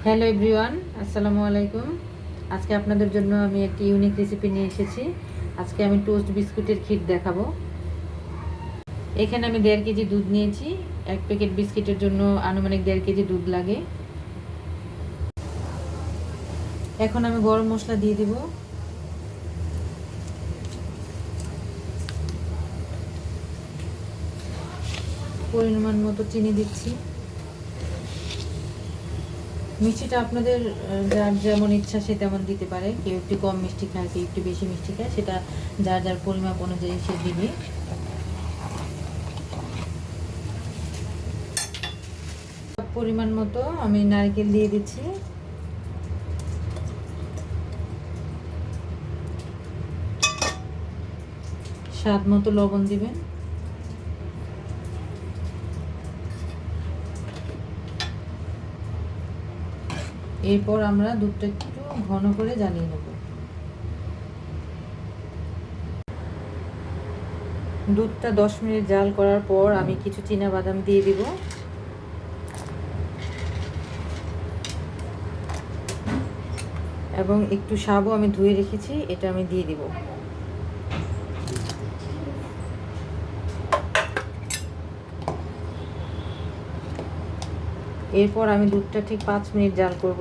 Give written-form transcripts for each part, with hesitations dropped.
Hello everyone, আসসালামু আলাইকুম। আজকে আপনাদের জন্য আমি একটি ইউনিক রেসিপি নিয়ে এসেছি। আজকে আমি টোস্ট বিস্কুটের ক্ষীর দেখাবো। এখানে আমি 1.5 কেজি দুধ নিয়েছি। এক প্যাকেট বিস্কিটের জন্য আনুমানিক 1.5 কেজি দুধ লাগে। এখন আমি গরম মশলা দিয়ে দিব। পরিমাণ মতো চিনি দিচ্ছি। মিষ্টিটা আপনাদের যার যেমন ইচ্ছা সে তেমন দিতে পারে। কেউ একটু কম মিষ্টি খায়, কেউ একটু বেশি মিষ্টি খায়, সেটা যার যার পরিমাপ অনুযায়ী সে দিবে। পরিমাণ মতো আমি নারকেল দিয়ে দিচ্ছি। স্বাদ মতো লবণ দিবেন। এরপর আমরা দুধটা একটু ঘন করে জ্বালিয়ে নেব। দুধটা 10 মিনিট জাল করার পর আমি কিছু চীনা বাদাম দিয়ে দিব। এবং একটু সাবু আমি ধুয়ে রেখেছি, এটা আমি দিয়ে দিব। এরপর আমি দুধটা ঠিক 5 মিনিট জাল করব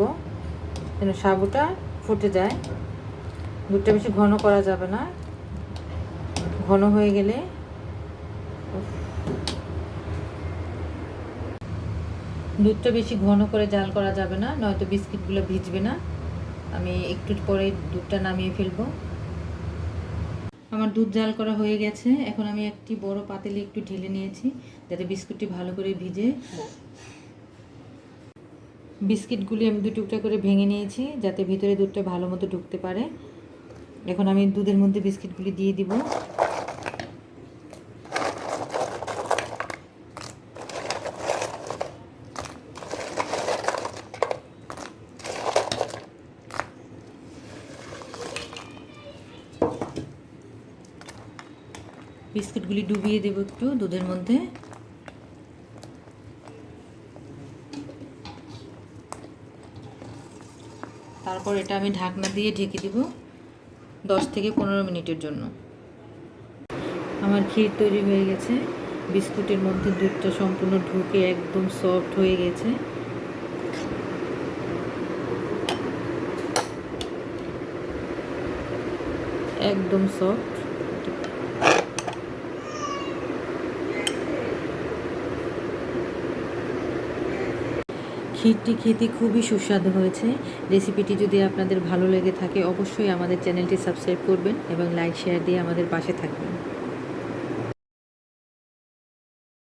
যেন সাবুটা ফুটে যায়। দুধটা বেশি ঘন করা যাবে না, ঘন হয়ে গেলে দুধটা বেশি ঘন করে জাল করা যাবে না, নয়তো বিস্কিটগুলো ভিজবে না। আমি একটু পরে দুধটা নামিয়ে ফেলবো। আমার দুধ জাল করা হয়ে গেছে। এখন আমি একটি বড় পাতিলে একটু ঢেলে নিয়েছি যাতে বিস্কুটটি ভালো করে ভিজে। বিস্কিটগুলি আমি 2 টুকরা করে ভেঙে নিয়েছি যাতে ভিতরে দুধটা ভালো মতো ঢুকতে পারে। এখন আমি দুধের মধ্যে বিস্কিটগুলি দিয়ে দিব। বিস্কুটগুলি ডুবিয়ে দেব একটু দুধের মধ্যে। তারপর এটা আমি ঢাকনা দিয়ে ঢেকে দিব 10 থেকে 15 মিনিটের জন্য। আমার ক্ষীর তৈরি হয়ে গেছে। বিস্কুটের মধ্যে দুধটা সম্পূর্ণ ঢুকে একদম সফট হয়ে গেছে। একদম সফট। ক্ষীরটি খেতে খুবই সুস্বাদু হয়েছে। রেসিপিটি যদি আপনাদের ভালো লেগে থাকে অবশ্যই আমাদের চ্যানেলটি সাবস্ক্রাইব করবেন এবং লাইক শেয়ার দিয়ে আমাদের পাশে থাকবেন।